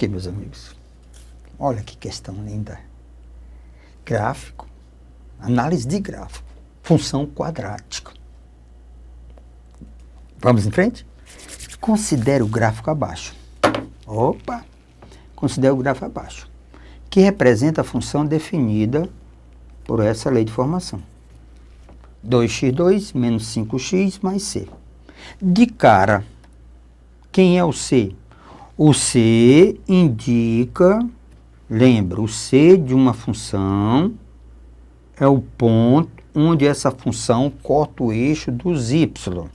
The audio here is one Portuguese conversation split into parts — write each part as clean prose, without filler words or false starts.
Ok, meus amigos. Olha que questão linda. Gráfico, análise de gráfico, função quadrática. Vamos em frente? Considere o gráfico abaixo. Opa! Considere o gráfico abaixo, que representa a função definida por essa lei de formação. 2x2 menos 5x mais c. De cara, quem é o c? O c indica, lembra, o c de uma função é o ponto onde essa função corta o eixo dos y.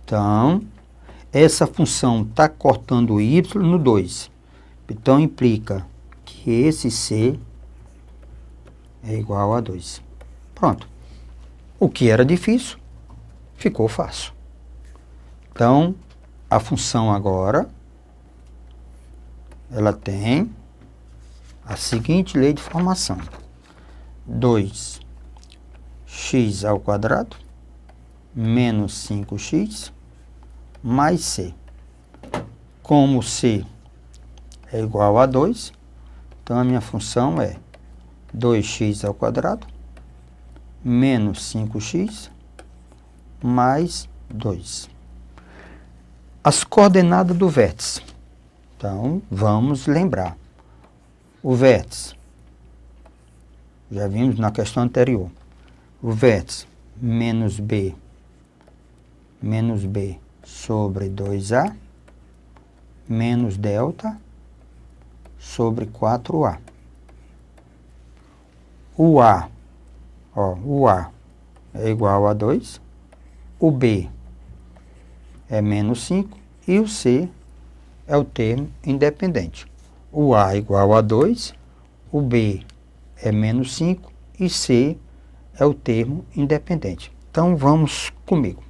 Então, essa função está cortando o y no 2. Então, implica que esse c é igual a 2. Pronto. O que era difícil, ficou fácil. Então, a função agora, ela tem a seguinte lei de formação. 2x ao quadrado menos 5x mais c. Como c é igual a 2, então a minha função é 2x ao quadrado menos 5x mais 2. As coordenadas do vértice. Então, vamos lembrar. O vértice, já vimos na questão anterior, o vértice menos b sobre 2a menos delta sobre 4a. O A é igual a 2, o B é menos 5 e o C é o termo independente. O A é igual a 2, o B é menos 5 e C é o termo independente. Então, vamos comigo.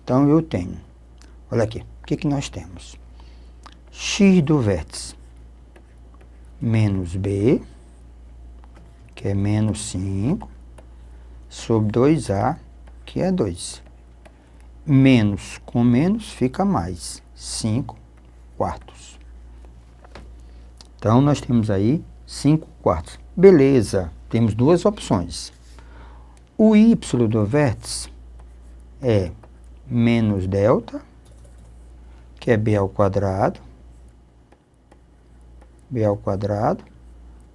Então, eu tenho, olha aqui, o que nós temos? X do vértice menos B, que é menos 5, sobre 2A, que é 2. Menos com menos fica mais, 5 quartos. Então, nós temos aí 5 quartos. Beleza, temos duas opções. O y do vértice é menos delta, que é b ao quadrado,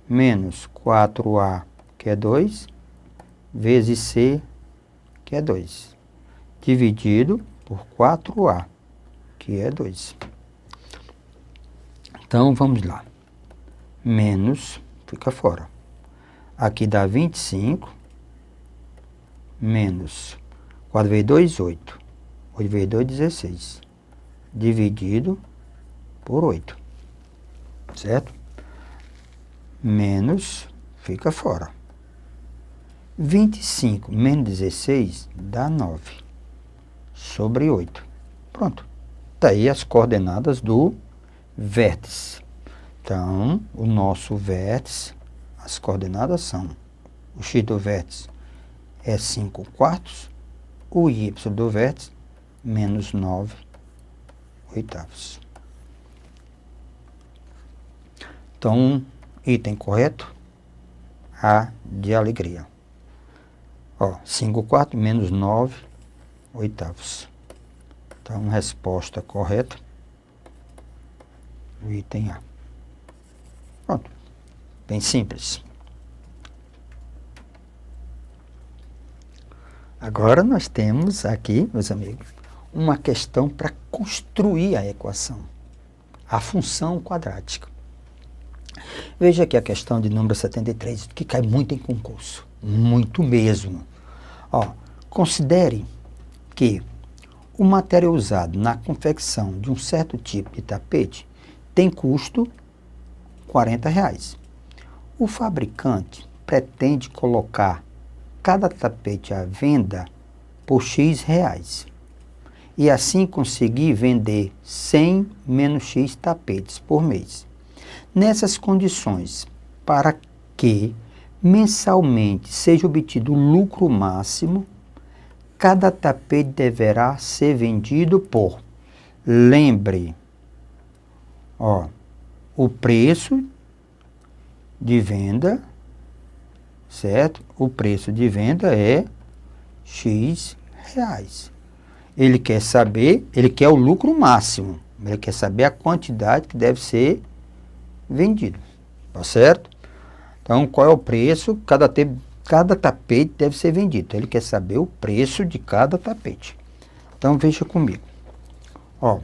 menos 4a, que é 2, vezes c, que é 2, dividido por 4a, que é 2. Então, vamos lá. Menos, fica fora. Aqui dá 25, menos 4 vezes 2, 8. 8 vezes 2, 16. Dividido por 8. Certo? Menos, fica fora. 25 menos 16 dá 9. Sobre 8. Pronto. Está aí as coordenadas do vértice. Então, o nosso vértice, as coordenadas são, o x do vértice é 5 quartos, o y do vértice, menos 9 oitavos. Então, item correto, A de alegria. Ó, 5 quartos menos 9 oitavos. Então, resposta correta, o item A. Pronto, bem simples. Agora nós temos aqui, meus amigos, uma questão para construir a equação, a função quadrática. Veja aqui a questão de número 73, que cai muito em concurso, muito mesmo. Ó, considere que o material usado na confecção de um certo tipo de tapete tem custo R$40. O fabricante pretende colocar cada tapete à venda por X reais e assim conseguir vender 100 menos X tapetes por mês. Nessas condições, para que mensalmente seja obtido o lucro máximo, cada tapete deverá ser vendido por, lembre, ó, o preço de venda, certo? O preço de venda é X reais. Ele quer saber, ele quer o lucro máximo. Ele quer saber a quantidade que deve ser vendido. Tá certo? Então, qual é o preço? Cada tapete deve ser vendido. Ele quer saber o preço de cada tapete. Então, veja comigo. Ó.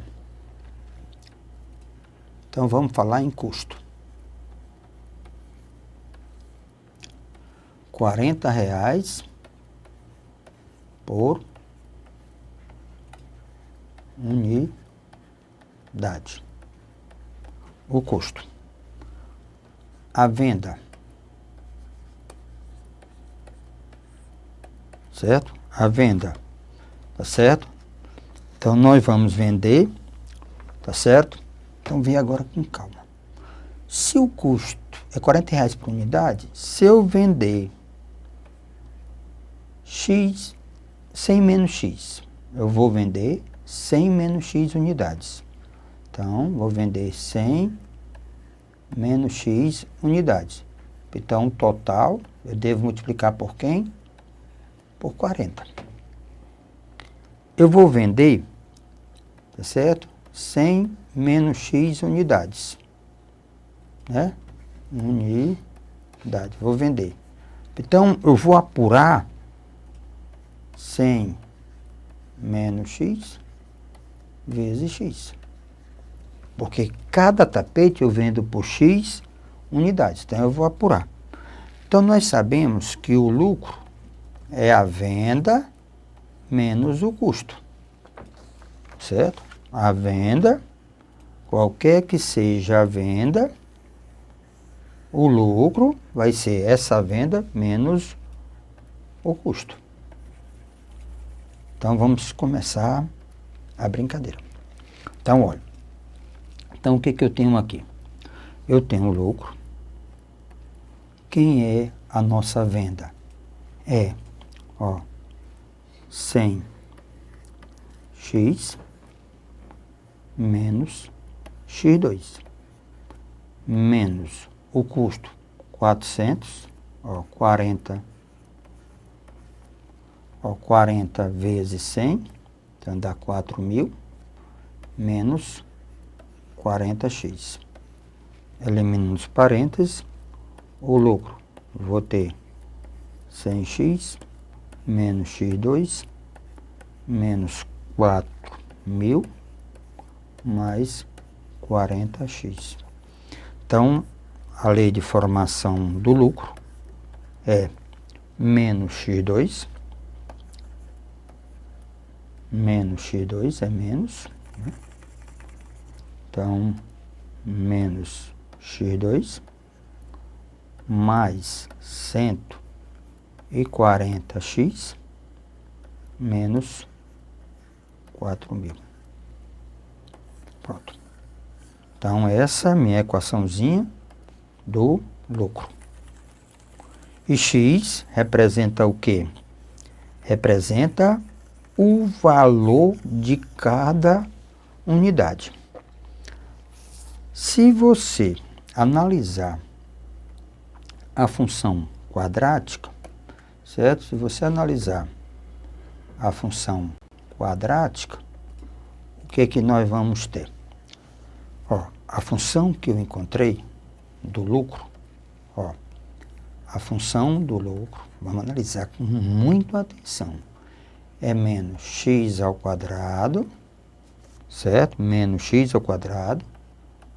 Então, vamos falar em custo. R$40 por unidade. O custo. A venda. Certo? A venda. Tá certo? Então, nós vamos vender. Tá certo? Então, vem agora com calma. Se o custo é R$40 por unidade, se eu vender X, 100 menos X, eu vou vender 100 menos X unidades. Então, vou vender 100 menos X unidades. Então, total, eu devo multiplicar por quem? Por 40. Eu vou vender, tá certo? 100 menos X unidades. Né? Unidade, vou vender. Então, eu vou apurar 100 menos X vezes X. Porque cada tapete eu vendo por X unidades. Então, eu vou apurar. Então, nós sabemos que o lucro é a venda menos o custo. Certo? A venda, qualquer que seja a venda, o lucro vai ser essa venda menos o custo. Então, vamos começar a brincadeira. Então, olha. Então, o que que eu tenho aqui? Eu tenho o lucro. Quem é a nossa venda? É, ó, 100x menos x2 menos o custo 400, ó, 40 vezes 100, então dá 4.000, menos 40x. Elimino os parênteses, o lucro, vou ter 100x menos x2 menos 4.000 mais 40x. Então, a lei de formação do lucro é menos x2 é menos, né? Então, menos x2 mais 140x menos 4.000. Pronto. Então, essa é a minha equaçãozinha do lucro. E x representa o quê? Representa o valor de cada unidade. Se você analisar a função quadrática, certo? Se você analisar a função quadrática, o que é que nós vamos ter? Ó, a função que eu encontrei do lucro, ó, a função do lucro, vamos analisar com muita atenção, é menos x ao quadrado, certo? Menos x ao quadrado,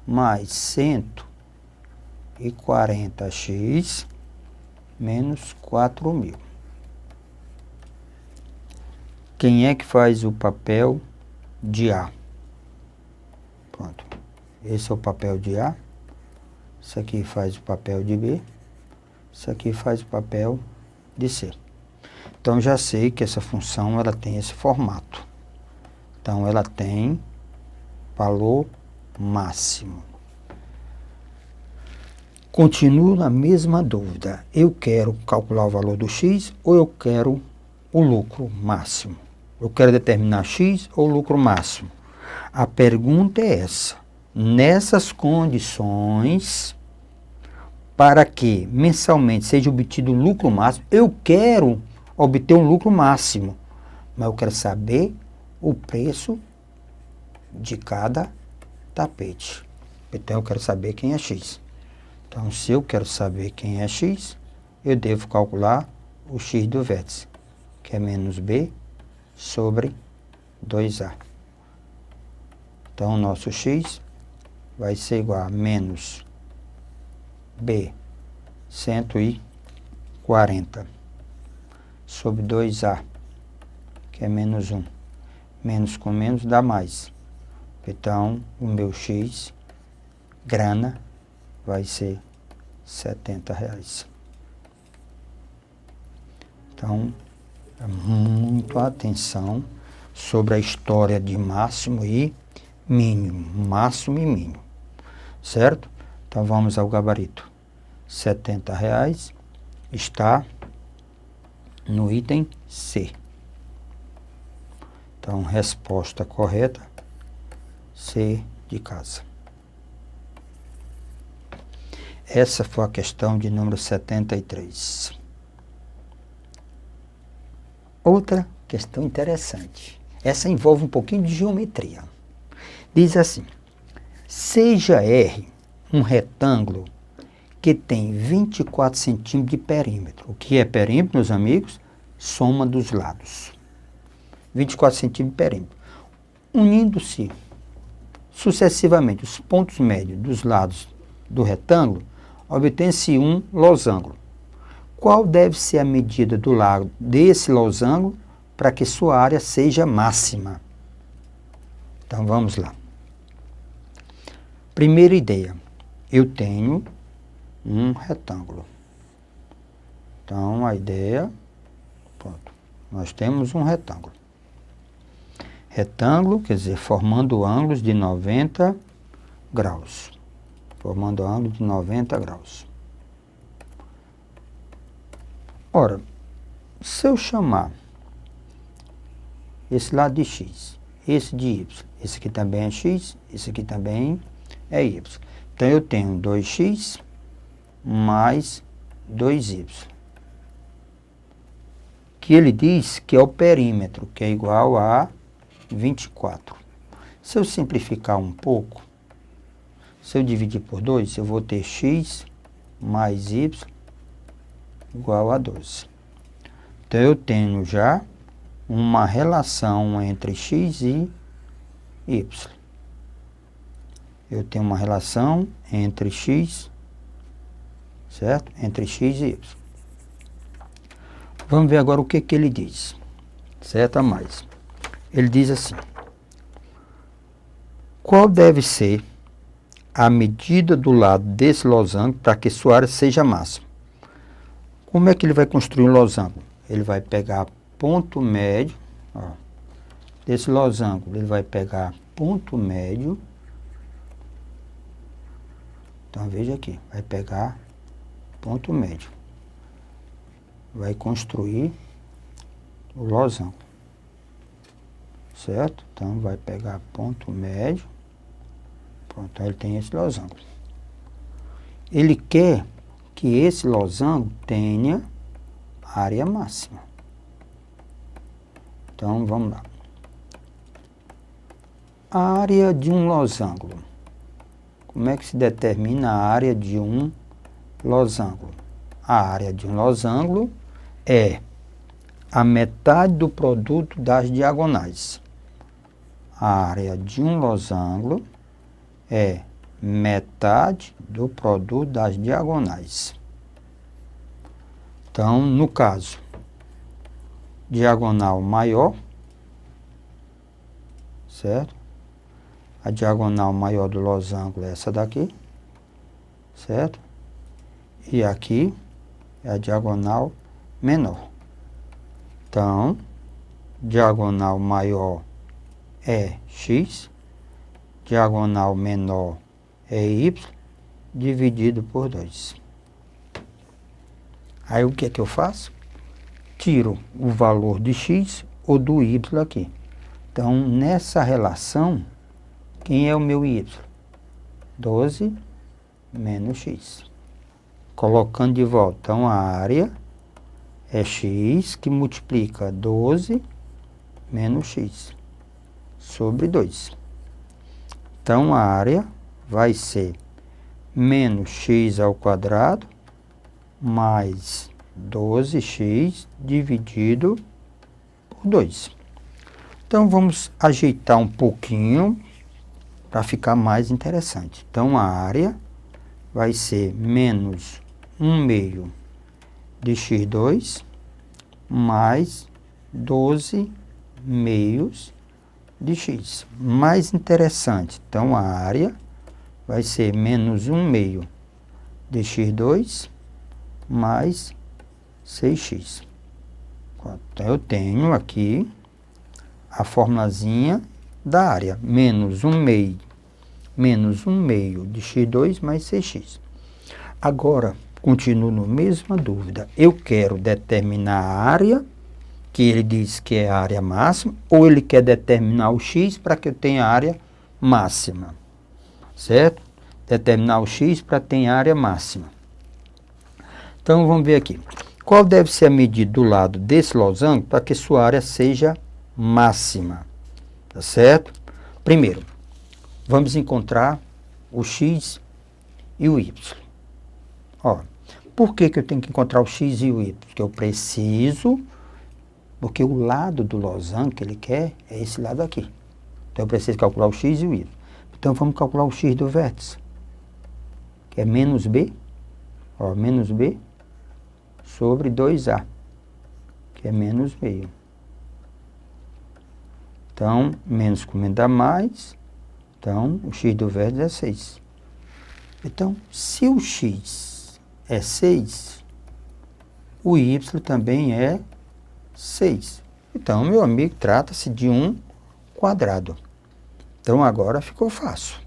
mais 140x menos 4.000. Quem é que faz o papel de A? Pronto. Esse é o papel de A. Isso aqui faz o papel de B. Isso aqui faz o papel de C. Então, já sei que essa função ela tem esse formato. Então, ela tem valor máximo. Continuo na mesma dúvida. Eu quero calcular o valor do x ou eu quero o lucro máximo? Eu quero determinar x ou lucro máximo? A pergunta é essa. nessas condições, para que mensalmente seja obtido o lucro máximo, eu quero obter um lucro máximo, mas eu quero saber o preço de cada tapete. Então eu quero saber quem é X. Então, se eu quero saber quem é X, eu devo calcular o X do vértice, que é menos B sobre 2A. Então, o nosso X vai ser igual a menos B 140 sobre 2A, que é menos 1. Menos com menos dá mais. Então, o meu X, grana, vai ser R$70. Então, muito atenção sobre a história de máximo e mínimo. Máximo e mínimo. Certo? Então, vamos ao gabarito. R$70 está no item C. Então, resposta correta, C de casa. Essa foi a questão de número 73. Outra questão interessante. Essa envolve um pouquinho de geometria. Diz assim: seja R um retângulo que tem 24 centímetros de perímetro. O que é perímetro, meus amigos? Soma dos lados. 24 centímetros de perímetro. Unindo-se sucessivamente os pontos médios dos lados do retângulo, obtém-se um losango. Qual deve ser a medida do lado desse losango para que sua área seja máxima? Então, vamos lá. Primeira ideia. Eu tenho um retângulo. Então, a ideia... Pronto. Nós temos um retângulo. Retângulo, quer dizer, formando ângulos de 90 graus. Formando ângulo de 90 graus. Ora, se eu chamar esse lado de X, esse de Y, esse aqui também é X, esse aqui também é Y. Então, eu tenho 2X mais 2Y. Que ele diz que é o perímetro, que é igual a 24. Se eu simplificar um pouco, se eu dividir por 2, eu vou ter X mais Y igual a 12. Então, eu tenho já uma relação entre X e Y. Eu tenho uma relação entre X, certo? Entre X e Y. Vamos ver agora o que ele diz. Certo a mais. Ele diz assim: qual deve ser a medida do lado desse losango para que sua área seja máxima? Como é que ele vai construir um losango? Ele vai pegar ponto médio, ó, desse losango, ele vai pegar ponto médio. Então, veja aqui, vai pegar ponto médio. Vai construir o losango. Certo? Então, vai pegar ponto médio. Pronto, então ele tem esse losango. Ele quer que esse losango tenha área máxima. Então, vamos lá. A área de um losango. Como é que se determina a área de um losango? A área de um losango é a metade do produto das diagonais. A área de um losango é metade do produto das diagonais. Então, no caso, diagonal maior, certo? A diagonal maior do losango é essa daqui, certo? E aqui é a diagonal menor. Então, diagonal maior é X, diagonal menor é Y, dividido por 2. Aí, o que é que eu faço? Tiro o valor de X ou do Y aqui. Então, nessa relação, quem é o meu Y? 12 menos x. Colocando de volta, então a área é x que multiplica 12 menos x sobre 2. Então a área vai ser menos x ao quadrado mais 12x dividido por 2. Então vamos ajeitar um pouquinho para ficar mais interessante. Então a área vai ser menos 1/2 de x2 mais 12 meios de x. Mais interessante, então a área vai ser menos 1/2 de x2 mais 6x. Então eu tenho aqui a formulazinha da área, menos 1/2 de x2 mais 6x. Agora, continuo na mesma dúvida. Eu quero determinar a área, que ele diz que é a área máxima, ou ele quer determinar o x para que eu tenha a área máxima. Certo? Determinar o x para ter a área máxima. Então, vamos ver aqui. Qual deve ser a medida do lado desse losango para que sua área seja máxima? Tá certo? Primeiro, vamos encontrar o x e o y. Ó, por que eu tenho que encontrar o x e o y? Porque eu preciso, porque o lado do losango que ele quer é esse lado aqui. Então eu preciso calcular o x e o y. Então vamos calcular o x do vértice, que é menos b, ó, menos b sobre 2a, que é menos meio. Então, menos com dá mais, então o x do vértice é 6. Então, se o x é 6, o y também é 6. Então, meu amigo, trata-se de um quadrado. Então, agora ficou fácil.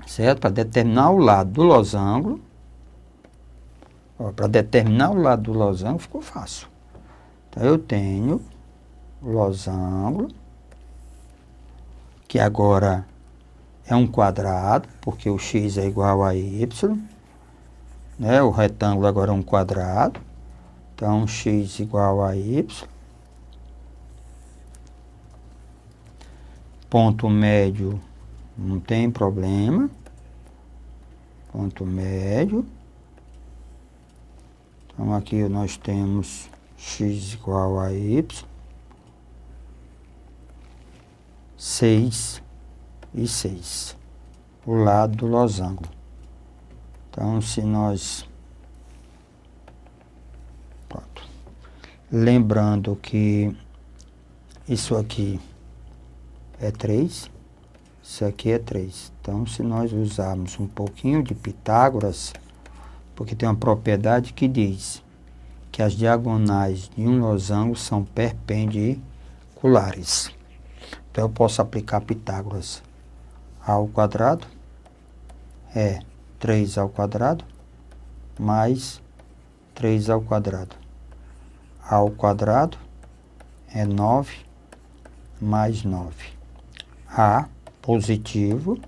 Certo? Para determinar o lado do losango, para determinar o lado do losango ficou fácil. Então, eu tenho losango, que agora é um quadrado, porque o x é igual a y, né? O retângulo agora é um quadrado, então x igual a y. Ponto médio não tem problema, ponto médio. Então aqui nós temos x igual a y, 6 e 6, o lado do losango. Então, se nós... Pronto. Lembrando que isso aqui é 3, isso aqui é 3. Então, se nós usarmos um pouquinho de Pitágoras, porque tem uma propriedade que diz que as diagonais de um losango são perpendiculares. Então, eu posso aplicar Pitágoras. A ao quadrado é 3 ao quadrado mais 3 ao quadrado. A ao quadrado é 9 mais 9. A positivo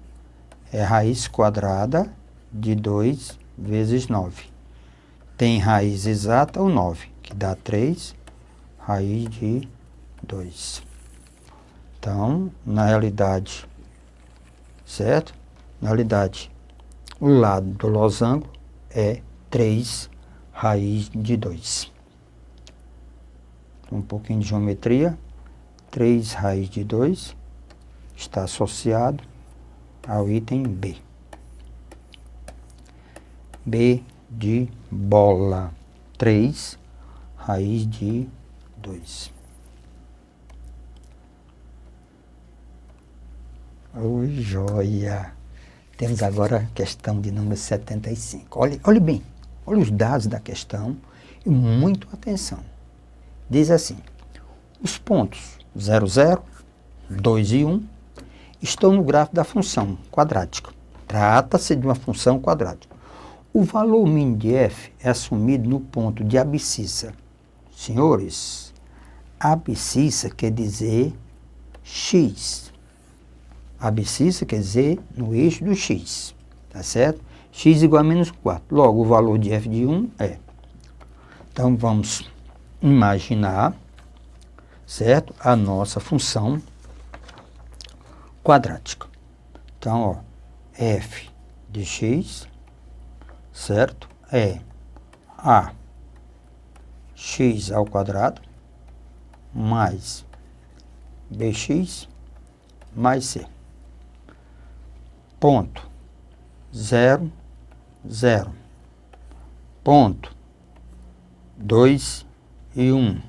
é raiz quadrada de 2 vezes 9. Tem raiz exata, o 9, que dá 3 raiz de 2. Então, na realidade, certo? Na realidade, o lado do losango é 3 raiz de 2. Um pouquinho de geometria. 3 raiz de 2 está associado ao item B. B de bola. 3 raiz de 2. Oi, joia! Temos agora a questão de número 75. Olhe bem, olha os dados da questão e muito atenção. Diz assim, os pontos 0, 0, 2 e 1 estão no gráfico da função quadrática. Trata-se de uma função quadrática. O valor mínimo de f é assumido no ponto de abscissa. Senhores, abscissa quer dizer x. abscissa quer dizer no eixo do x, tá certo? X igual a menos 4. Logo, o valor de f de 1 é. Então, vamos imaginar, certo? A nossa função quadrática. Então, ó, f de x, certo? É a x ao quadrado mais bx mais c. Ponto 0, 0. Ponto 2 e 1.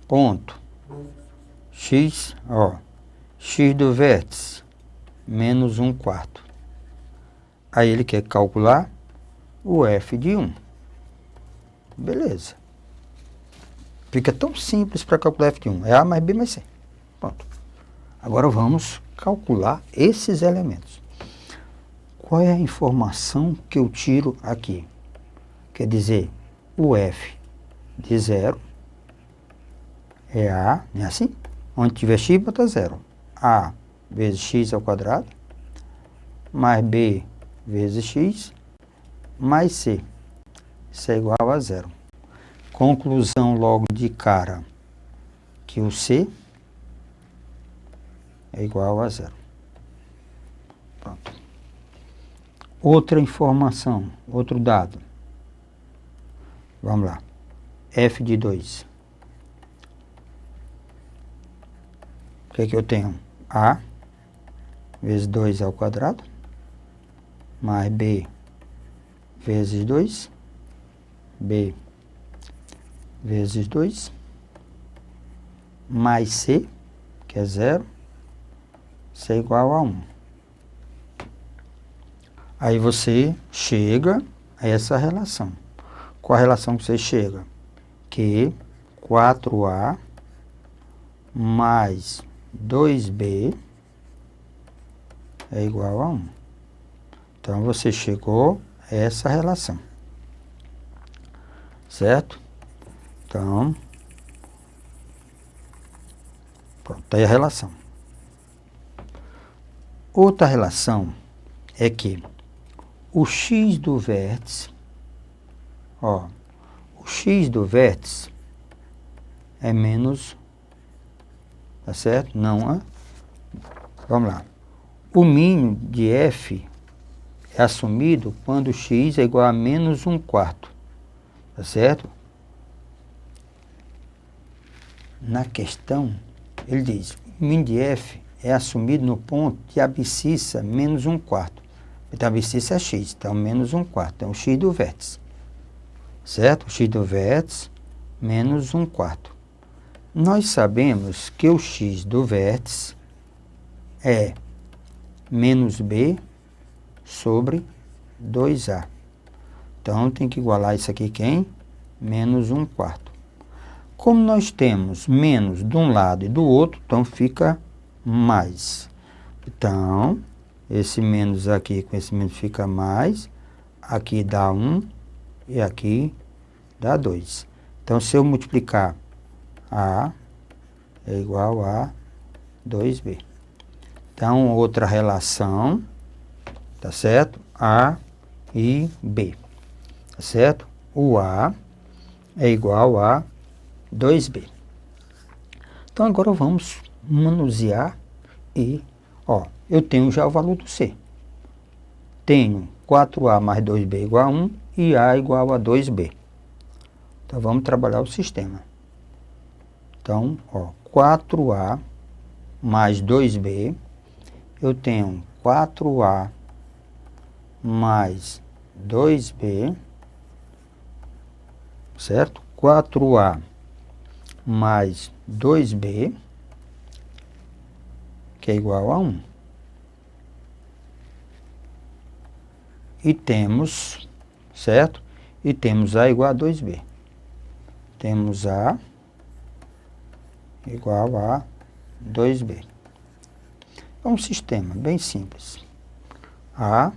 Ponto x, ó, x do vértice menos 1/4. Aí ele quer calcular o f de 1. Beleza. Fica tão simples para calcular f de 1. É a mais b mais c. Pronto. Agora vamos calcular esses elementos. Qual é a informação que eu tiro aqui? Quer dizer, o f de 0 é a, não é assim? Onde tiver x, bota 0. A vezes x ao quadrado, mais b vezes x, mais c. Isso é igual a 0. Conclusão logo de cara, que o c é igual a 0. Pronto. Outra informação, outro dado. Vamos lá. F de 2. O que é que eu tenho? A vezes 2 ao quadrado, mais b vezes 2, b vezes 2, mais c, que é 0, c é igual a 1. Aí você chega a essa relação. Qual a relação que você chega? Que 4a mais 2b é igual a 1. Então, você chegou a essa relação. Certo? Então, pronto, tá aí a relação. Outra relação é que o x do vértice, ó, o x do vértice é menos, tá certo? Não é? Vamos lá. O mínimo de f é assumido quando x é igual a menos 1/4, tá certo? Na questão, ele diz, o mínimo de f é assumido no ponto de abscissa menos 1/4. Então, a abscissa é x, então menos 1/4, então o x do vértice, certo? O x do vértice menos 1/4. Nós sabemos que o x do vértice é menos b sobre 2a. Então, tem que igualar isso aqui quem? Menos 1/4. Como nós temos menos de um lado e do outro, então fica mais. Então, esse menos aqui com esse menos fica mais. Aqui dá 1 e aqui dá 2. Então, se eu multiplicar a é igual a 2b. Então, outra relação, tá certo? A e B, tá certo? O A é igual a 2b. Então, agora vamos manusear e, ó, eu tenho já o valor do C. Tenho 4a mais 2b igual a 1 e a igual a 2b. Então, vamos trabalhar o sistema. Então, ó, 4a mais 2b, eu tenho 4a mais 2b, certo? 4a mais 2b, que é igual a 1. E temos, certo? E temos a igual a 2b. Temos a igual a 2b. É um sistema bem simples. A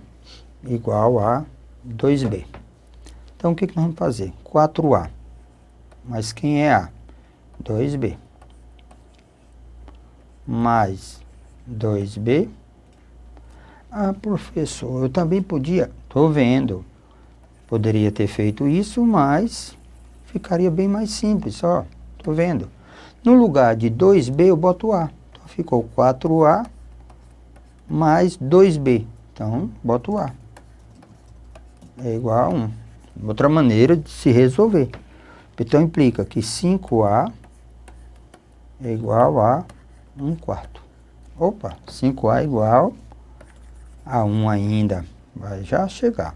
igual a 2b. Então, o que nós vamos fazer? 4a. Mas quem é a? 2b. mais 2b. Ah, professor, eu também podia, estou vendo, poderia ter feito isso, mas ficaria bem mais simples, ó, estou vendo. No lugar de 2b eu boto a, então ficou 4a mais 2b, então boto a, é igual a 1. Outra maneira de se resolver, então implica que 5a é igual a 1/4. Opa, 5a igual a 1 ainda, vai já chegar,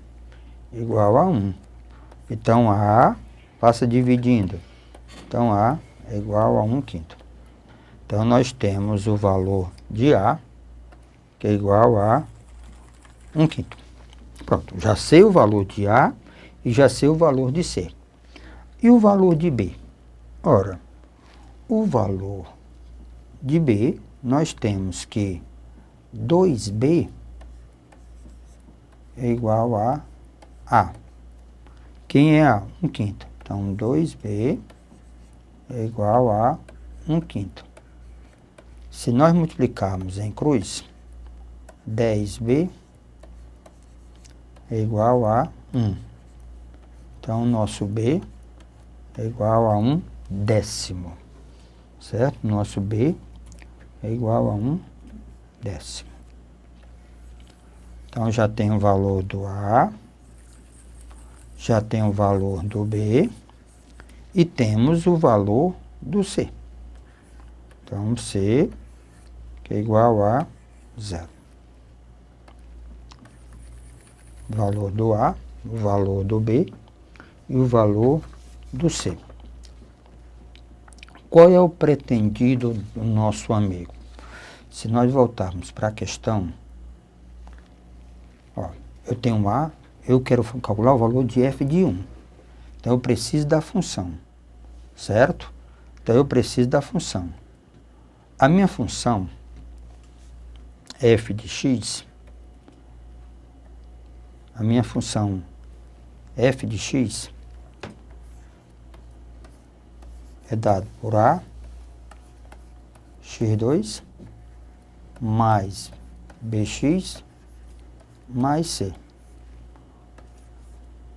igual a 1. Então, A passa dividindo. Então, A é igual a 1/5. Então, nós temos o valor de A, que é igual a 1/5. Pronto, já sei o valor de A e já sei o valor de C. E o valor de B? Ora, o valor de B, nós temos que 2b é igual a A. Quem é A? 1/5. Então, 2b é igual a 1/5. Se nós multiplicarmos em cruz, 10b é igual a 1. Então, nosso b é igual a 1/10. Certo? Nosso b é igual a 1/10. Então, já tem o valor do A, já tem o valor do B e temos o valor do C. Então, C que é igual a 0. O valor do A, o valor do B e o valor do C. Qual é o pretendido do nosso amigo? Se nós voltarmos para a questão, ó, eu tenho A, eu quero calcular o valor de f de 1. Então, eu preciso da função, certo? Então, eu preciso da função. A minha função, f de x, a minha função f de x é dado por A, x2, mais bx, mais c.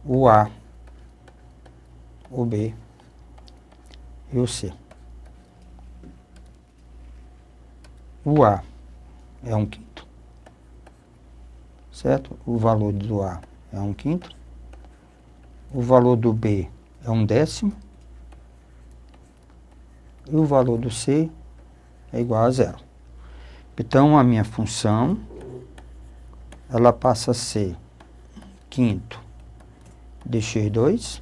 O A, o B e o C. O A é 1/5, certo? O valor do A é 1/5. O valor do B é 1/10. E o valor do C é igual a 0. Então, a minha função, ela passa a ser 1/5 de x2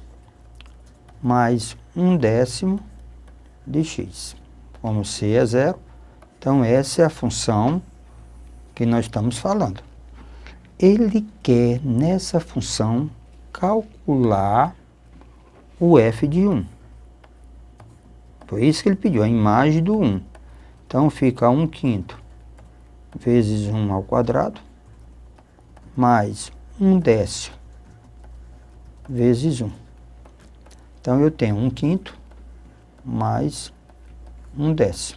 mais 1/10 de x. Como C é 0, então essa é a função que nós estamos falando. Ele quer, nessa função, calcular o f de 1. Foi isso que ele pediu, a imagem do 1. Então, fica 1/5 vezes 1 ao quadrado, mais 1/10 vezes 1. Então, eu tenho 1/5 mais 1/10.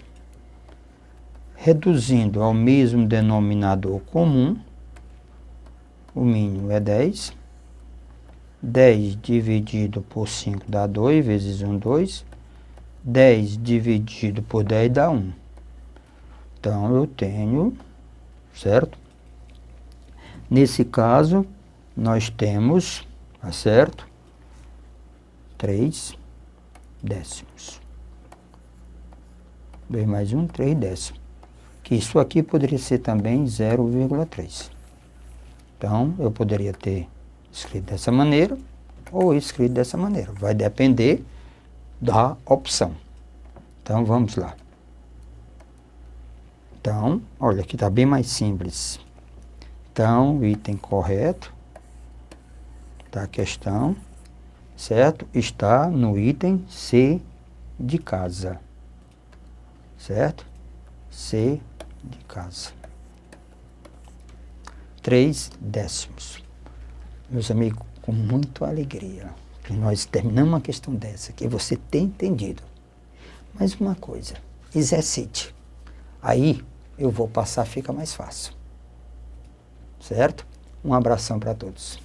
Reduzindo ao mesmo denominador comum, o mínimo é 10. 10 dividido por 5 dá 2, vezes 1, 2. 10 dividido por 10 dá 1. Então, eu tenho, certo? Nesse caso, nós temos, tá certo? 3 décimos. 2 mais 1, 3 décimos. Que isso aqui poderia ser também 0,3. Então, eu poderia ter escrito dessa maneira ou escrito dessa maneira. Vai depender da opção. Então, vamos lá. Então, olha, aqui está bem mais simples. Então, o item correto da questão, certo? Está no item C de casa. Certo? C de casa. 3 décimos. Meus amigos, com muita alegria que nós terminamos uma questão dessa, que você tem entendido. Mas uma coisa, exercite. Aí eu vou passar, fica mais fácil. Certo? Um abração para todos.